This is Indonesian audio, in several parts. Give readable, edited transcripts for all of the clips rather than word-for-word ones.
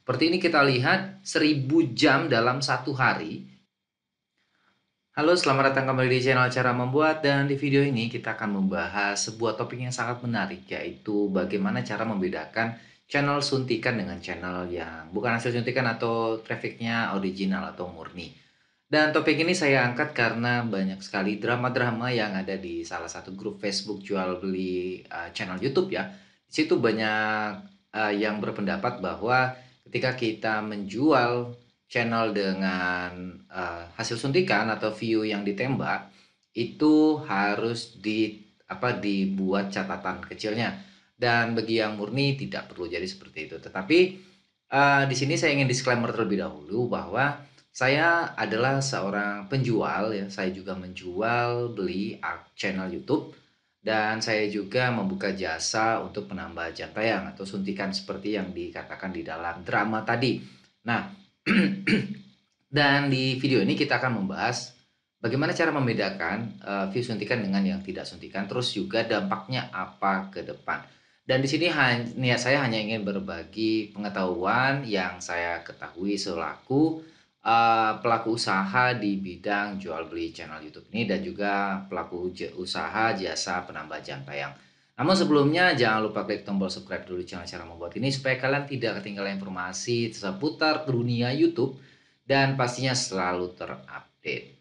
Seperti ini kita lihat 1000 jam dalam satu hari. Halo, selamat datang kembali di channel Cara Membuat, dan di video ini kita akan membahas sebuah topik yang sangat menarik, yaitu bagaimana cara membedakan channel suntikan dengan channel yang bukan hasil suntikan atau trafficnya original atau murni. Dan topik ini saya angkat karena banyak sekali drama-drama yang ada di salah satu grup Facebook jual beli channel YouTube ya. Di situ banyak yang berpendapat bahwa ketika kita menjual channel dengan hasil suntikan atau view yang ditembak, itu harus dibuat catatan kecilnya. Dan bagi yang murni tidak perlu jadi seperti itu. Tetapi di sini saya ingin disclaimer terlebih dahulu bahwa saya adalah seorang penjual ya. Saya juga menjual beli channel YouTube, dan saya juga membuka jasa untuk penambah jam tayang atau suntikan seperti yang dikatakan di dalam drama tadi. Nah, dan di video ini kita akan membahas bagaimana cara membedakan view suntikan dengan yang tidak suntikan, terus juga dampaknya apa ke depan. Dan di sini niat saya hanya ingin berbagi pengetahuan yang saya ketahui selaku pelaku usaha di bidang jual beli channel YouTube ini, dan juga pelaku usaha jasa penambah jam tayang. Namun sebelumnya jangan lupa klik tombol subscribe dulu channel Cara Membuat ini supaya kalian tidak ketinggalan informasi seputar dunia YouTube dan pastinya selalu terupdate.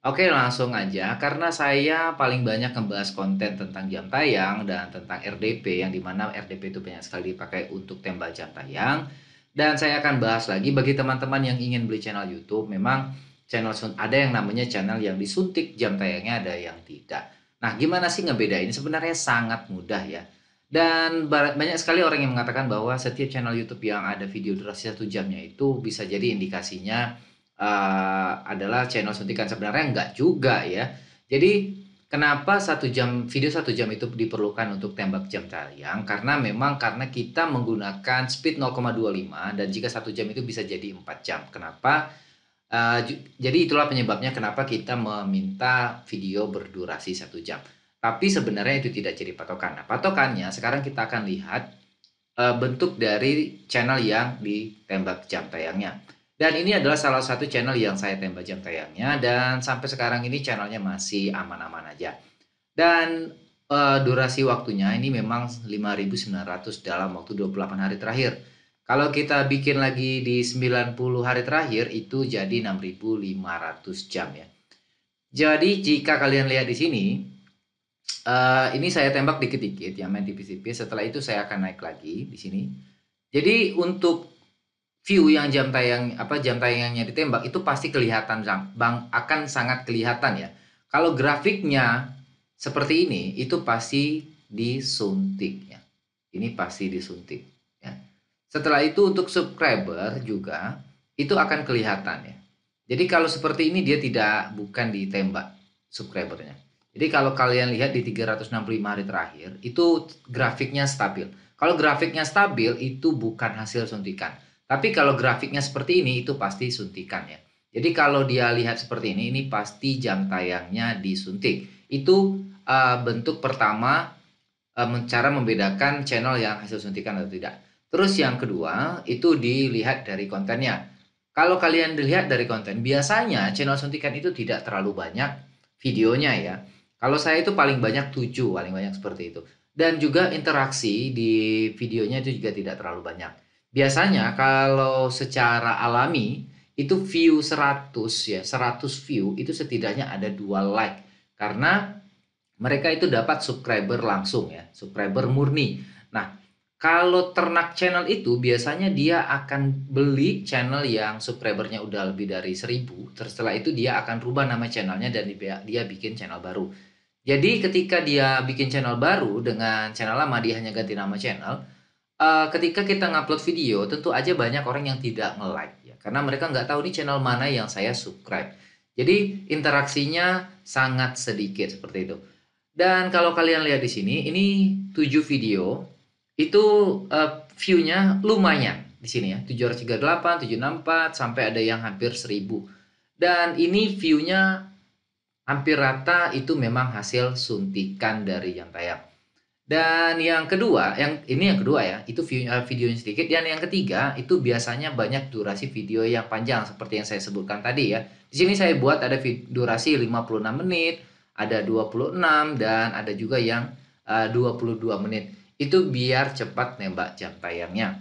Oke, langsung aja, karena saya paling banyak membahas konten tentang jam tayang dan tentang RDP, yang dimana RDP itu banyak sekali dipakai untuk tembak jam tayang. Dan saya akan bahas lagi bagi teman-teman yang ingin beli channel YouTube. Memang ada yang namanya channel yang disuntik jam tayangnya, ada yang tidak. Nah, gimana sih ngebedain? Sebenarnya sangat mudah ya. Dan banyak sekali orang yang mengatakan bahwa setiap channel YouTube yang ada video durasi 1 jamnya itu bisa jadi indikasinya adalah channel suntikan. Sebenarnya enggak juga ya. Jadi kenapa 1 jam video 1 jam itu diperlukan untuk tembak jam tayang? Karena kita menggunakan speed 0,25, dan jika 1 jam itu bisa jadi 4 jam. Kenapa? Jadi itulah penyebabnya kenapa kita meminta video berdurasi 1 jam. Tapi sebenarnya itu tidak jadi patokan. Nah, patokannya sekarang kita akan lihat bentuk dari channel yang ditembak jam tayangnya. Dan ini adalah salah satu channel yang saya tembak jam tayangnya, dan sampai sekarang ini channelnya masih aman-aman aja. Dan durasi waktunya ini memang 5.900 dalam waktu 28 hari terakhir. Kalau kita bikin lagi di 90 hari terakhir, itu jadi 6.500 jam ya. Jadi jika kalian lihat di sini, ini saya tembak dikit-dikit ya, main tipis-tipis. Setelah itu saya akan naik lagi di sini. Jadi untuk view yang jam tayangnya ditembak itu pasti kelihatan, Bang, akan sangat kelihatan ya. Kalau grafiknya seperti ini, itu pasti disuntik ya. Ini pasti disuntik ya. Setelah itu untuk subscriber juga itu akan kelihatan ya. Jadi kalau seperti ini dia bukan ditembak subscribernya. Jadi kalau kalian lihat di 365 hari terakhir itu grafiknya stabil. Kalau grafiknya stabil itu bukan hasil suntikan. Tapi kalau grafiknya seperti ini itu pasti suntikan ya. Jadi kalau dia lihat seperti ini pasti jam tayangnya disuntik. Itu bentuk pertama cara membedakan channel yang hasil suntikan atau tidak. Terus yang kedua itu dilihat dari kontennya. Kalau kalian dilihat dari konten, biasanya channel suntikan itu tidak terlalu banyak videonya ya. Kalau saya itu paling banyak 7, paling banyak seperti itu. Dan juga interaksi di videonya itu juga tidak terlalu banyak. Biasanya kalau secara alami itu view 100 ya, 100 view itu setidaknya ada 2 like. Karena mereka itu dapat subscriber langsung ya, subscriber murni. Nah, kalau ternak channel itu biasanya dia akan beli channel yang subscribernya udah lebih dari 1000. Setelah itu dia akan rubah nama channelnya dan dia bikin channel baru. Jadi ketika dia bikin channel baru dengan channel lama, dia hanya ganti nama channel. Ketika kita ngupload video, tentu aja banyak orang yang tidak nge-like ya, karena mereka nggak tahu nih channel mana yang saya subscribe. Jadi interaksinya sangat sedikit seperti itu. Dan kalau kalian lihat di sini, ini 7 video, itu view-nya lumayan di sini ya, 738, 764, sampai ada yang hampir 1000. Dan ini view-nya hampir rata itu memang hasil suntikan dari jam tayang. Dan yang kedua, yang kedua ya, itu videonya sedikit. Dan yang ketiga, itu biasanya banyak durasi video yang panjang seperti yang saya sebutkan tadi ya. Di sini saya buat ada durasi 56 menit, ada 26 dan ada juga yang 22 menit. Itu biar cepat nembak jam tayangnya.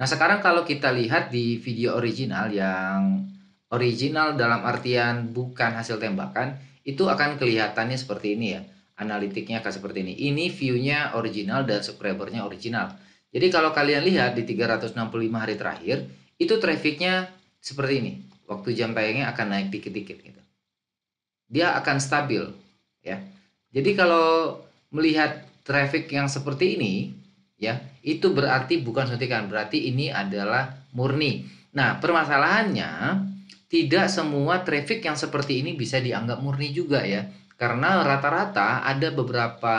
Nah, sekarang kalau kita lihat di video original yang original dalam artian bukan hasil tembakan, itu akan kelihatannya seperti ini ya. Analitiknya akan seperti ini. Ini view-nya original dan subscriber-nya original. Jadi kalau kalian lihat di 365 hari terakhir, itu traffic-nya seperti ini. Waktu jam tayangnya akan naik dikit-dikit gitu. Dia akan stabil ya. Jadi kalau melihat traffic yang seperti ini ya, itu berarti bukan suntikan, berarti ini adalah murni. Nah, permasalahannya tidak semua traffic yang seperti ini bisa dianggap murni juga ya. Karena rata-rata ada beberapa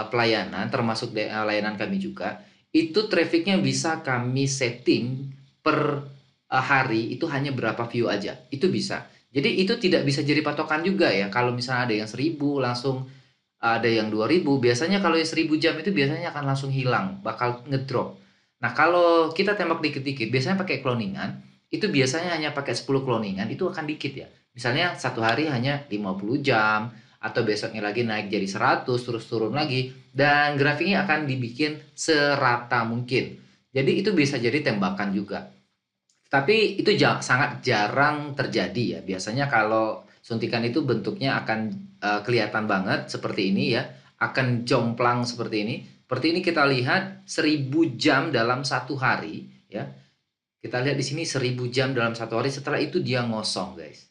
pelayanan termasuk layanan kami juga, itu trafficnya bisa kami setting per hari itu hanya berapa view aja. Itu bisa. Jadi itu tidak bisa jadi patokan juga ya. Kalau misalnya ada yang 1000 langsung ada yang 2000, biasanya kalau yang 1000 jam itu biasanya akan langsung hilang, bakal ngedrop. Nah, kalau kita tembak dikit-dikit, biasanya pakai cloningan, itu biasanya hanya pakai 10 cloningan, itu akan dikit ya. Misalnya satu hari hanya 50 jam, atau besoknya lagi naik jadi 100, terus turun lagi, dan grafiknya akan dibikin serata mungkin. Jadi itu bisa jadi tembakan juga. Tapi itu sangat jarang terjadi ya. Biasanya kalau suntikan itu bentuknya akan kelihatan banget seperti ini ya, akan jomplang seperti ini. Seperti ini kita lihat 1000 jam dalam satu hari ya. Kita lihat di sini 1000 jam dalam satu hari, setelah itu dia ngosong guys.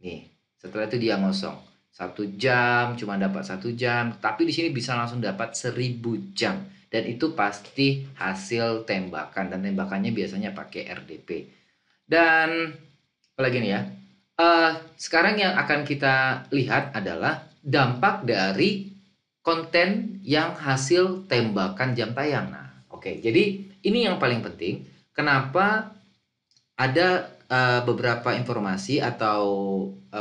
Nih, setelah itu dia ngosong. 1 jam cuma dapat 1 jam, tapi di sini bisa langsung dapat 1000 jam. Dan itu pasti hasil tembakan, dan tembakannya biasanya pakai RDP. Dan apalagi nih ya, sekarang yang akan kita lihat adalah dampak dari konten yang hasil tembakan jam tayang. Nah, oke, jadi ini yang paling penting. Kenapa ada beberapa informasi atau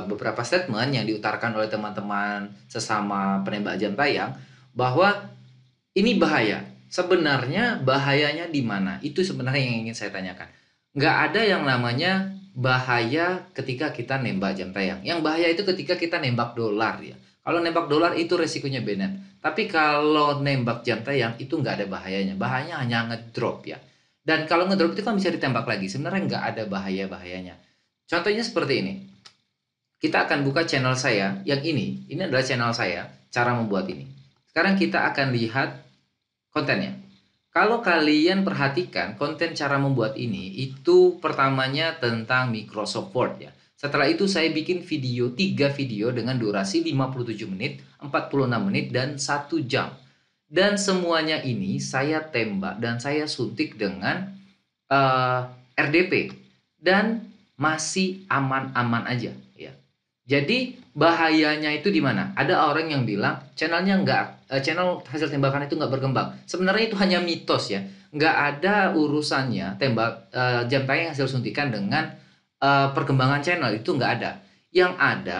beberapa statement yang diutarakan oleh teman-teman sesama penembak jam tayang bahwa ini bahaya. Sebenarnya bahayanya di mana? Itu sebenarnya yang ingin saya tanyakan. Nggak ada yang namanya bahaya ketika kita nembak jam tayang. Yang bahaya itu ketika kita nembak dolar ya. Kalau nembak dolar itu resikonya benar. Tapi kalau nembak jam tayang itu nggak ada bahayanya. Bahayanya hanya ngedrop ya. Dan kalau ngedrop itu kan bisa ditembak lagi. Sebenarnya nggak ada bahaya-bahayanya. Contohnya seperti ini. Kita akan buka channel saya yang ini. Ini adalah channel saya. Cara membuat ini. Sekarang kita akan lihat kontennya. Kalau kalian perhatikan konten cara membuat ini, itu pertamanya tentang Microsoft Word ya. Setelah itu saya bikin video, 3 video dengan durasi 57 menit, 46 menit, dan 1 jam. Dan semuanya ini saya tembak dan saya suntik dengan RDP. Dan masih aman-aman aja ya. Jadi bahayanya itu di mana? Ada orang yang bilang channel hasil tembakan itu nggak berkembang. Sebenarnya itu hanya mitos ya. Nggak ada urusannya jam tayang hasil suntikan dengan perkembangan channel, itu nggak ada. Yang ada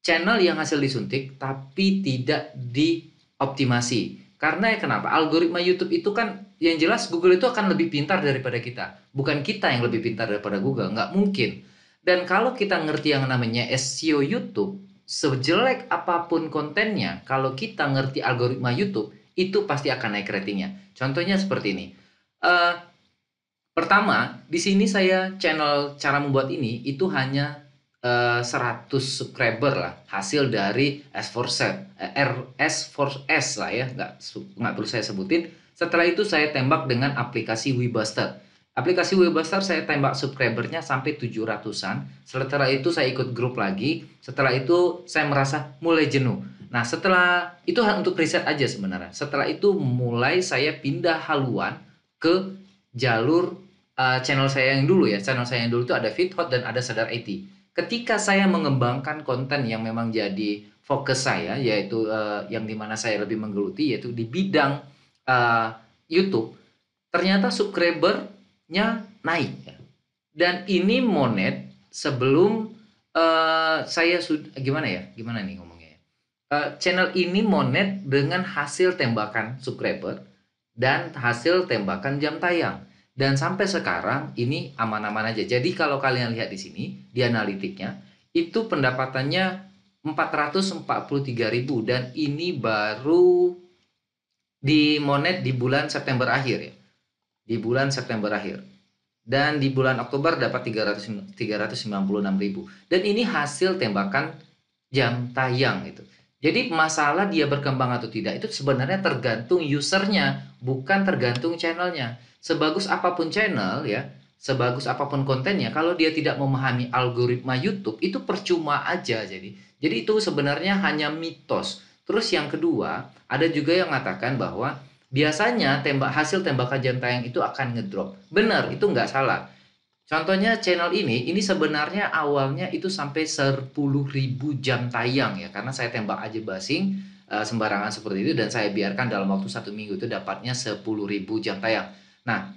channel yang hasil disuntik tapi tidak dioptimasi. Karena kenapa? Algoritma YouTube itu kan yang jelas Google itu akan lebih pintar daripada kita. Bukan kita yang lebih pintar daripada Google, nggak mungkin. Dan kalau kita ngerti yang namanya SEO YouTube, sejelek apapun kontennya, kalau kita ngerti algoritma YouTube, itu pasti akan naik ratingnya. Contohnya seperti ini. Pertama, di sini saya channel cara membuat ini itu hanya 100 subscriber lah, hasil dari S4S lah ya, nggak perlu saya sebutin. Setelah itu saya tembak dengan aplikasi Webuster. Aplikasi Webuster saya tembak subscribernya sampai 700-an. Setelah itu saya ikut grup lagi. Setelah itu saya merasa mulai jenuh. Nah, setelah itu untuk riset aja sebenarnya. Setelah itu mulai saya pindah haluan ke jalur channel saya yang dulu ya. Channel saya yang dulu itu ada FitHot dan ada Sadar IT. Ketika saya mengembangkan konten yang memang jadi fokus saya, yaitu yang dimana saya lebih menggeluti, yaitu di bidang YouTube, ternyata subscribernya naik ya. Dan ini monet sebelum Saya gimana ya, gimana nih ngomongnya ya, channel ini monet dengan hasil tembakan subscriber dan hasil tembakan jam tayang. Dan sampai sekarang ini aman-aman aja. Jadi kalau kalian lihat di sini, di analitiknya, itu pendapatannya 443.000 dan ini baru di monet di bulan September akhir ya. Di bulan September akhir. Dan di bulan Oktober dapat 396.000. Dan ini hasil tembakan jam tayang itu. Jadi masalah dia berkembang atau tidak itu sebenarnya tergantung usernya, bukan tergantung channelnya. Sebagus apapun channel ya, sebagus apapun kontennya, kalau dia tidak memahami algoritma YouTube itu percuma aja. Jadi itu sebenarnya hanya mitos. Terus yang kedua, ada juga yang mengatakan bahwa biasanya hasil tembakan jam tayang itu akan ngedrop. Benar, itu nggak salah. Contohnya channel ini sebenarnya awalnya itu sampai 10.000 jam tayang ya, karena saya tembak aja basing sembarangan seperti itu dan saya biarkan dalam waktu 1 minggu itu dapatnya 10.000 jam tayang. Nah,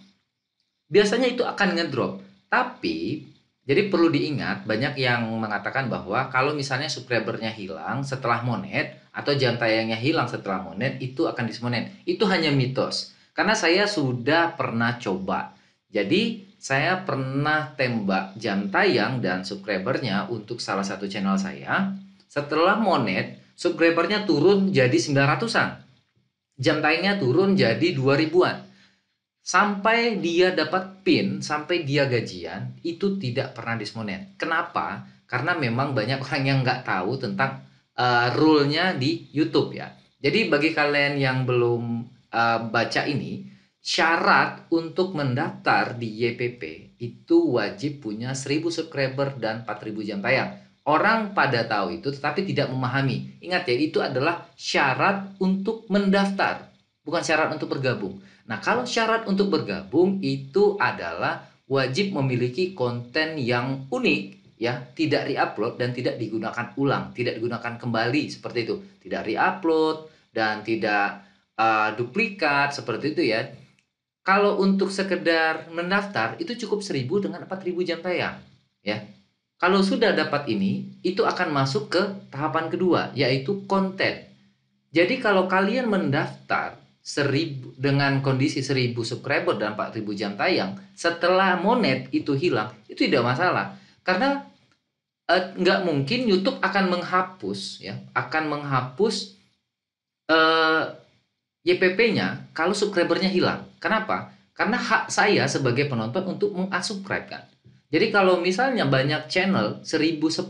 biasanya itu akan ngedrop. Tapi jadi perlu diingat, banyak yang mengatakan bahwa kalau misalnya subscribernya hilang setelah monet atau jam tayangnya hilang setelah monet itu akan dismonet. Itu hanya mitos. Karena saya sudah pernah coba. Jadi saya pernah tembak jam tayang dan subscribernya untuk salah satu channel saya. Setelah monet, subscribernya turun jadi 900-an. Jam tayangnya turun jadi 2000-an. Sampai dia dapat pin, sampai dia gajian, itu tidak pernah dismonet. Kenapa? Karena memang banyak orang yang nggak tahu tentang rule-nya di YouTube ya. Jadi bagi kalian yang belum baca ini, syarat untuk mendaftar di YPP itu wajib punya 1000 subscriber dan 4000 jam tayang. Orang pada tahu itu tetapi tidak memahami. Ingat ya, itu adalah syarat untuk mendaftar, bukan syarat untuk bergabung. Nah, kalau syarat untuk bergabung itu adalah wajib memiliki konten yang unik ya, tidak re-upload dan tidak digunakan ulang, tidak digunakan kembali seperti itu. Tidak re-upload dan tidak duplikat seperti itu ya. Kalau untuk sekedar mendaftar itu cukup 1000 dengan 4000 jam tayang ya. Kalau sudah dapat ini, itu akan masuk ke tahapan kedua yaitu konten. Jadi kalau kalian mendaftar 1000 dengan kondisi 1000 subscriber dan 4000 jam tayang, setelah monet itu hilang, itu tidak masalah. Karena nggak mungkin YouTube akan menghapus ya, akan menghapus YPP-nya kalau subscribernya hilang. Kenapa? Karena hak saya sebagai penonton untuk mengunsubscribe kan. Jadi kalau misalnya banyak channel 1010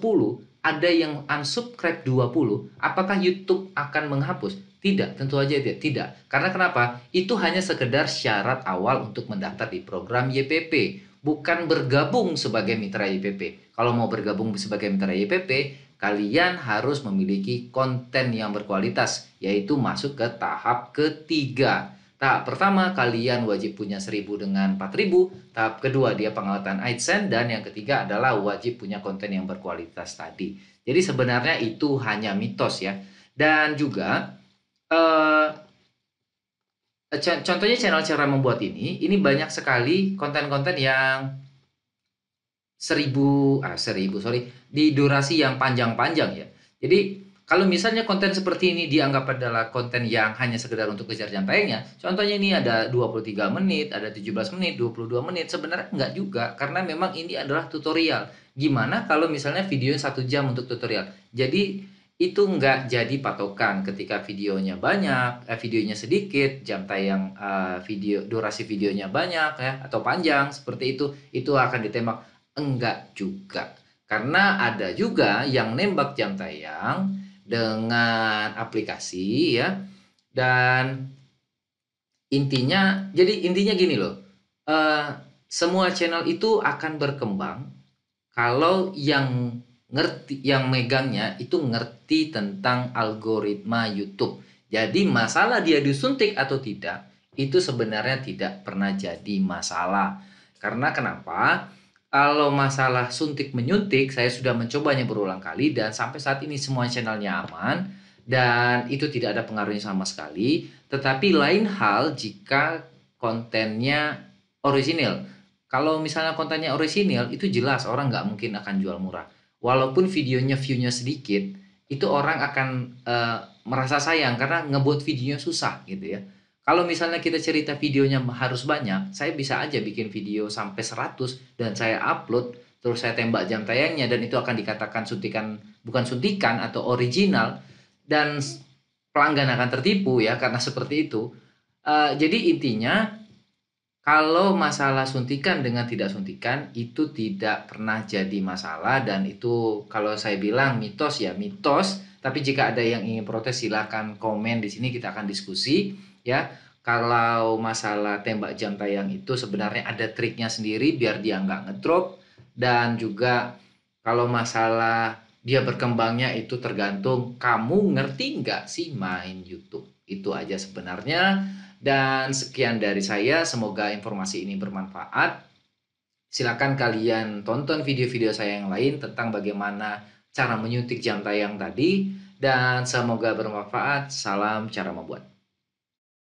ada yang unsubscribe 20, apakah YouTube akan menghapus? Tidak, tentu aja tidak. Karena kenapa? Itu hanya sekedar syarat awal untuk mendaftar di program YPP, bukan bergabung sebagai mitra YPP. Kalau mau bergabung sebagai mitra YPP, kalian harus memiliki konten yang berkualitas, yaitu masuk ke tahap ketiga. Tahap pertama, kalian wajib punya 1000 dengan 4000. Tahap kedua, dia pengawasan AdSense. Dan yang ketiga adalah wajib punya konten yang berkualitas tadi. Jadi sebenarnya itu hanya mitos ya. Dan juga, contohnya channel cara membuat ini banyak sekali konten-konten yang 1000 sorry, di durasi yang panjang-panjang ya. Jadi kalau misalnya konten seperti ini dianggap adalah konten yang hanya sekedar untuk kejar jam tayangnya, contohnya ini ada 23 menit, ada 17 menit, 22 menit, sebenarnya enggak juga, karena memang ini adalah tutorial. Gimana kalau misalnya videonya 1 jam untuk tutorial? Jadi itu enggak jadi patokan ketika videonya banyak, videonya sedikit, jam tayang durasi videonya banyak ya, atau panjang seperti itu akan ditembak. Enggak juga. Karena ada juga yang nembak jam tayang dengan aplikasi ya, dan intinya gini loh, semua channel itu akan berkembang kalau yang megangnya itu ngerti tentang algoritma YouTube. Jadi masalah dia disuntik atau tidak itu sebenarnya tidak pernah jadi masalah. Karena kenapa? Kalau masalah suntik menyuntik, saya sudah mencobanya berulang kali dan sampai saat ini semua channelnya aman dan itu tidak ada pengaruhnya sama sekali. Tetapi lain hal jika kontennya orisinil. Kalau misalnya kontennya orisinil itu jelas orang nggak mungkin akan jual murah. walaupun videonya view-nya sedikit, itu orang akan merasa sayang karena ngebuat videonya susah gitu ya. Kalau misalnya kita cerita videonya harus banyak, saya bisa aja bikin video sampai 100 dan saya upload, terus saya tembak jam tayangnya dan itu akan dikatakan suntikan, bukan suntikan atau original, dan pelanggan akan tertipu ya karena seperti itu. Jadi intinya kalau masalah suntikan dengan tidak suntikan itu tidak pernah jadi masalah dan itu kalau saya bilang mitos ya mitos, tapi jika ada yang ingin protes silakan komen di sini kita akan diskusi ya. Kalau masalah tembak jam tayang itu sebenarnya ada triknya sendiri biar dia nggak ngedrop, dan juga kalau masalah dia berkembangnya itu tergantung kamu ngerti nggak sih main YouTube. Itu aja sebenarnya. Dan sekian dari saya, semoga informasi ini bermanfaat. Silakan kalian tonton video-video saya yang lain tentang bagaimana cara menyuntik jam tayang tadi, dan semoga bermanfaat. Salam cara membuat.